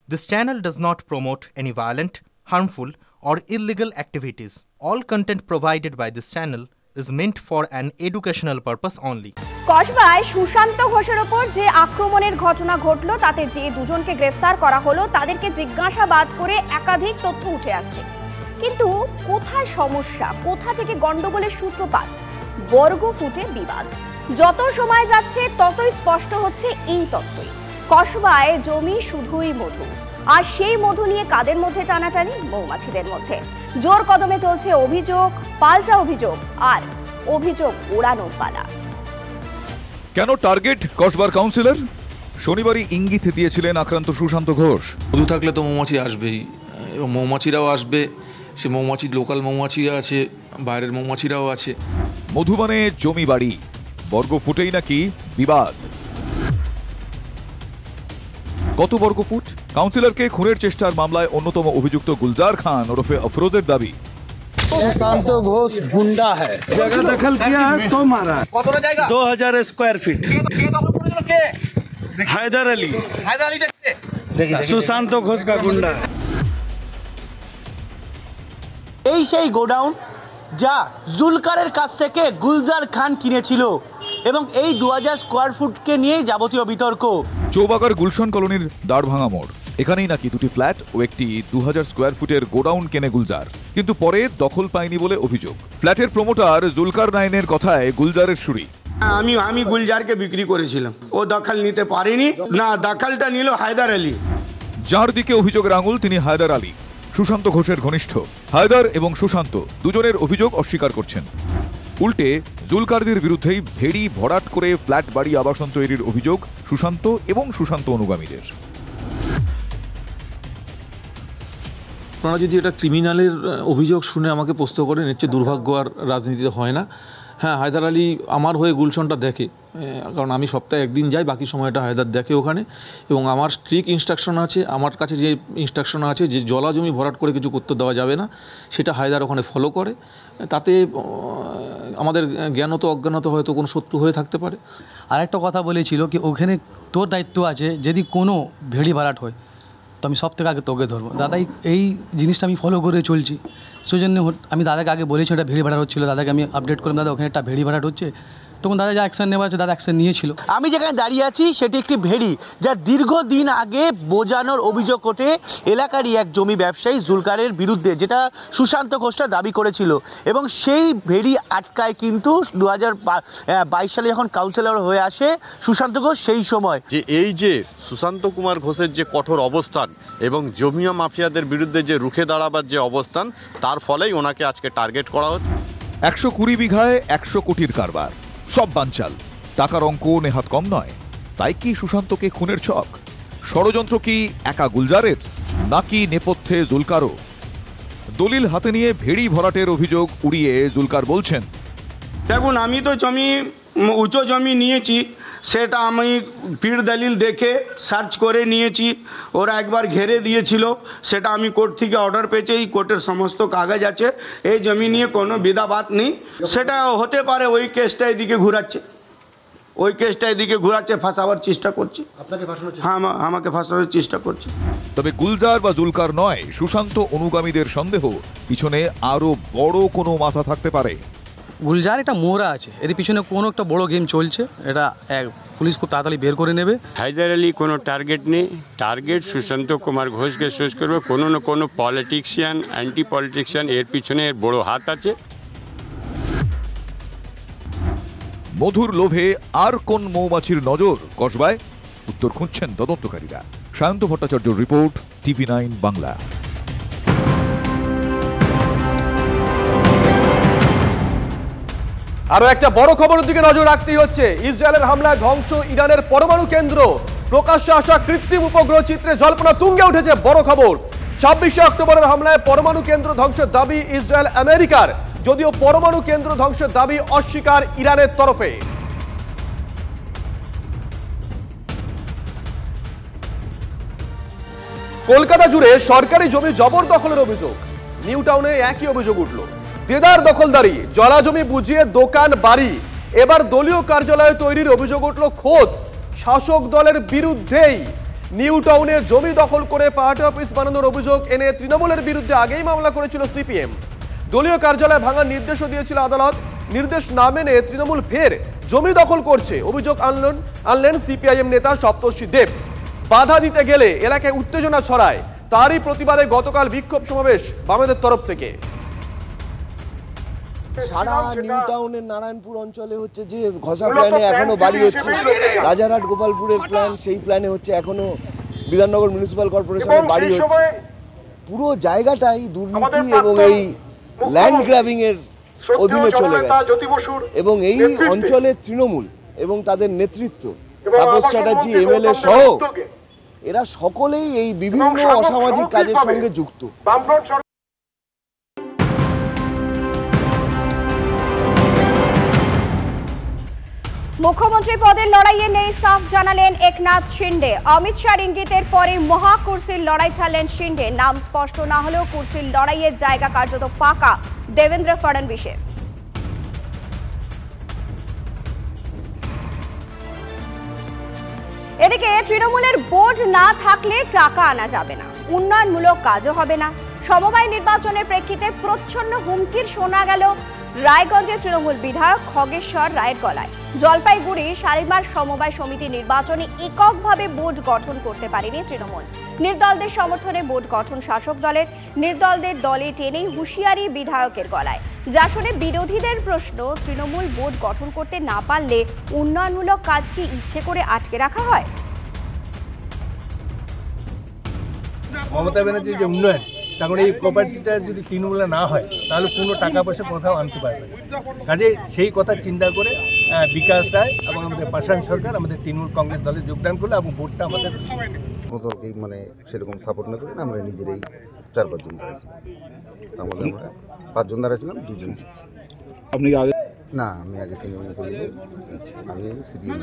This channel does not promote any violent, harmful, or illegal activities. All content provided by this channel is meant for an educational purpose only. কসবায় Sushant ঘোষের ওপর যে আক্রমণের ঘটনা ঘটলো তাতে যে দুজনকে গ্রেফতার করা হলো তাদেরকে জিজ্ঞাসাবাদ করে একাধিক তথ্য উঠে আসছে। কিন্তু কোথায় সমস্যা, কোথা থেকে গন্ডগোলের সূত্রপাত? বর্গ ফুটে বিবাদ। যত সময় যাচ্ছে ততই স্পষ্ট হচ্ছে এই তথ্যই। কসবায় জমি শুধুই মধু, আর সেই মধু নিয়ে কাদের মধ্যে টানাটানি? মৌমাছিদের মধ্যে। জোর কদমে চলছে অভিযোগ, পাল্টা অভিযোগ, আর অভিযোগ ওড়ানোর পালা। কেন টার্গেট কসবার কাউন্সিলর? শনিবারই ইঙ্গিত দিয়েছিলেন আক্রান্ত সুশান্ত ঘোষ। মধু থাকলে তো মৌমাছি আসবেই, এবং মৌমাছিরাও আসবে। সে মৌমাছি লোকাল মৌমাছি আছে, বাইরের মৌমাছিরাও আছে। মধুবনে জমি বাড়ি, বর্গ ফুটেই নাকি বিবাদ। কত বর্গ ফুট? কাউন্সিলরকে খুনের চেষ্টার মামলায় অন্যতম অভিযুক্ত গুলজার খান ওরফে अफरोजের দাবি, सुशांत घोष गुंडा है, जगह दखल किया है तो मारा। 2000 स्क्वायर फीट। हैदर अली सुशांत घोष का गुंडा है। এই সেই গোডাউন যা জুলকারের কাছ থেকে গুলজার খান কিনেছিল, এবং এই 2000 স্কোয়ার ফুটকে নিয়ে যাবতীয় বিতর্ক। চৌবাগার গুলশন কলোনির দাঁড়ভাঙা মোড়, এখানেই নাকি দুটি ফ্ল্যাট ও একটি 2000 স্কোয়ার ফুটের গোডাউন কেনে গুলজার, কিন্তু পরে দখল পায়নি বলে অভিযোগ। ফ্ল্যাটের প্রমোটার জুলকার নাইনের কথায় গুলজারের সুরি। আমি গুলজারকে বিক্রি করেছিলাম, ও দখল নিতে পারেনি, না দখলটা নিল হায়দার আলী। যার দিকে অভিযোগের আঙুল তিনি হায়দার আলী, সুশান্ত ঘোষের ঘনিষ্ঠ। হায়দার এবং সুশান্ত দুজনের অভিযোগ অস্বীকার করছেন। উল্টে জুলকারদের বিরুদ্ধেই ভেড়ি ভরাট করে ফ্ল্যাট বাড়ি আবাসন তৈরির অভিযোগ সুশান্ত এবং সুশান্ত অনুগামীদের। আপনারা যদি এটা ক্রিমিনালের অভিযোগ শুনে আমাকে প্রশ্ন করেন, এর চেয়ে দুর্ভাগ্য আর রাজনীতিতে হয় না। হ্যাঁ, হায়দার আলী আমার হয়ে গুলশনটা দেখে, কারণ আমি সপ্তাহে একদিন যাই, বাকি সময়টা হায়দার দেখে ওখানে। এবং আমার স্ট্রিক্ট ইনস্ট্রাকশন আছে, আমার কাছে যে ইনস্ট্রাকশন আছে যে জলা জমি ভরাট করে কিছু করতে দেওয়া যাবে না, সেটা হায়দার ওখানে ফলো করে। তাতে আমাদের জ্ঞানত অজ্ঞানত হয়তো কোনো শত্রু হয়ে থাকতে পারে। আর একটা কথা বলেছিল কি ওখানে তোর দায়িত্ব আছে, যদি কোনো ভেড়ি ভরাট হয় তো আমি সব থেকে আগে তোকে ধরবো। দাদা এই জিনিসটা আমি ফলো করে চলছি, সেই জন্য আমি দাদাকে আগে বলেছি এটা ভেড়ি ভাড়াট হচ্ছিলো। দাদাকে আমি আপডেট করলাম, দাদা ওখানে একটা ভেড়ি ভাড়াট হচ্ছে। তখন দাদা যা অ্যাকশন নেওয়ার আছে দাদা অ্যাকশন নিয়েছিল। আমি যেখানে দাঁড়িয়ে আছি সেটি একটি ভেড়ি, যা দীর্ঘদিন আগে বোঝানোর অভিযোগ ওঠে এলাকারই এক জমি ব্যবসায়ী জুলকারের বিরুদ্ধে, যেটা সুশান্ত ঘোষটা দাবি করেছিল। এবং সেই ভেড়ি আটকায় কিন্তু 2022 সালে যখন কাউন্সিলর হয়ে আসে সুশান্ত ঘোষ, সেই সময় যে এই যে সুশান্ত কুমার ঘোষের যে কঠোর অবস্থান এবং জমিয়া মাফিয়াদের বিরুদ্ধে যে রুখে দাঁড়াবার যে অবস্থান, তার ফলেই ওনাকে আজকে টার্গেট করা হচ্ছে। 120 বিঘায় 100 কোটির কারবার, সব বানচাল, টাকার অঙ্ক নেহাত কম নয়। তাই কি সুশান্তকে খুনের ছক? ষড়যন্ত্র কি একা গুলজারের, নাকি নেপথ্যে জুলকারও? দলিল হাতে নিয়ে ভেড়ি ভরাটের অভিযোগ উড়িয়ে জুলকার বলছেন, দেখুন আমি তো জমি উঁচু জমি নিয়েছি, সেটা আমি পীর দলিল দেখে সার্চ করে নিয়েছি। ওরা একবার ঘেরে দিয়েছিল, সেটা আমি কোর্ট থেকে অর্ডার পেয়েছি, এই কোর্টের সমস্ত কাগজ আছে, এই জমি নিয়ে কোনো বিধাবাদ নেই। সেটা হতে পারে ওই কেসটা এদিকে ঘুরাচ্ছে, ফাঁসাবার চেষ্টা করছি। হ্যাঁ, আমাকে ফাঁসাবার চেষ্টা করছে। তবে গুলজার বা জুলকার নয়, সুশান্ত অনুগামীদের সন্দেহ পিছনে আরো বড় কোনো মাথা থাকতে পারে। গুলজার একটা মোড়া আছে, এর পিছনে কোনো একটা বড় গেম চলছে, এটা পুলিশ খুব তাড়াতাড়ি বের করে নেবে। হায়দার আলী কোনো টার্গেট নেই, টার্গেট সুশান্ত কুমার ঘোষকে শেষ করবে। কোনো না কোনো পলিটিশিয়ান, অ্যান্টি পলিটিশিয়ান এর পিছনে এর বড় হাত আছে। মধুর লোভে আর কোন মৌমাছির নজর কসবায়? উত্তর খুঁজছেন তদন্তকারীরা। সায়ন্ত ভট্টাচার্যর রিপোর্ট, TV9 বাংলা। আরো একটা বড় খবরের দিকে নজর রাখতেই হচ্ছে। ইসরায়েলের হামলায় ধ্বংস ইরানের পরমাণু কেন্দ্র, প্রকাশ্যে আসা কৃত্রিম উপগ্রহ চিত্রে জল্পনা তুঙ্গে উঠেছে। বড় খবর, 26শে অক্টোবরের হামলায় পরমাণু কেন্দ্র ধ্বংসের দাবি ইসরায়েল আমেরিকার, যদিও পরমাণু কেন্দ্র ধ্বংসের দাবি অস্বীকার ইরানের তরফে। কলকাতা জুড়ে সরকারি জমি জবরদখলের অভিযোগ, নিউ টাউনে একই অভিযোগ উঠল। দেদার দখলদারি, জলাজমি বুঝিয়ে দোকান বাড়ি, এবার দলীয় কার্যালয় তৈরির অভিযোগ উঠল খোদ শাসক দলের বিরুদ্ধেই। নিউ টাউনে জমি দখল করে পার্টি অফিস বানানোর অভিযোগ এনে তৃণমূলের বিরুদ্ধে আগেই মামলা করেছিল সিপিএম। দলীয় কার্যালয় ভাঙার নির্দেশও দিয়েছিল আদালত। নির্দেশ না মেনে তৃণমূল ফের জমি দখল করছে অভিযোগ আনলেন সিপিআইএম নেতা সপ্তর্ষি দেব। বাধা দিতে গেলে এলাকায় উত্তেজনা ছড়ায়, তারই প্রতিবাদে গতকাল বিক্ষোভ সমাবেশ বামেদের তরফ থেকে। সারা নিউ টাউনের নারায়ণপুর অঞ্চলে হচ্ছে যে ঘষা প্ল্যানে এখনো বাড়ি হচ্ছে, রাজারহাট গোপালপুরের প্ল্যান সেই প্ল্যানে হচ্ছে, এখনো বিধাননগর মিউনিসিপ্যাল কর্পোরেশনের বাড়ি হচ্ছে। পুরো জায়গাটাই দুর্নীতি এবং এই ল্যান্ড গ্র্যাবিং এর অধীনে চলে গেছে এবং এই অঞ্চলের তৃণমূল এবং তাদের নেতৃত্ব তাপস চ্যাটার্জি এমএলএ সহ এরা সকলেই এই বিভিন্ন অসামাজিক কাজের সঙ্গে যুক্ত। মুখ্যমন্ত্রী পদের লড়াইয়ে নেই সাফ জানালেন একনাথ শিন্ডে। অমিত শাহর ইঙ্গিতের পরে মহা কুর্সির লড়াই ছাড়লেন শিন্ডে। নাম স্পষ্ট না হলেও কুর্সির লড়াইয়ের জায়গা কার্যত পাকা দেবেন্দ্র ফডনবিসের। এদিকে তৃণমূলের বোর্ড না থাকলে টাকা আনা যাবে না, উন্নয়নমূলক কাজও হবে না। সমবায় নির্বাচনের প্রেক্ষিতে প্রচ্ছন্ন হুমকির শোনা গেল রায়গঞ্জের তৃণমূল বিধায়ক খগেশ্বর রায়ের গলায়। জলপাইগুড়ি শালিমার সমবায় সমিতি নির্বাচনে এককভাবে বোর্ড গঠন করতে পারেনি তৃণমূল। নির্দলদের সমর্থনে বোর্ড গঠন শাসক দলের, নির্দলদের দলে টেনেই হুঁশিয়ারি বিধায়কের গলায়। যা শুনে বিরোধীদের প্রশ্ন, তৃণমূল বোর্ড গঠন করতে না পারলে উন্নয়নমূলক কাজ কি ইচ্ছে করে আটকে রাখা হয়? মমতা ব্যানার্জির যে উন্নয়ন, তখন এই প্রপার্টিটা যদি তৃণমূলে না হয় তাহলে কোনো টাকা পয়সা কোথাও আনতে পারবে না। কাজে সেই কথা চিন্তা করে বিকাশ রায় এবং আমাদের পাশান সরকার আমাদের তৃণমূল কংগ্রেস দলে যোগদান করলো এবং ভোটটা আমাদের মানে সেরকম সাপোর্ট না করে আমরা নিজেরাই 4-5 জন দাঁড়াইছিলাম। আমাদের আমরা 5 জন দাঁড়াইছিলাম, 2 জন জিতছি। আপনি আগে? না, আমি আগে তৃণমূল করি, আমি সিপিএম।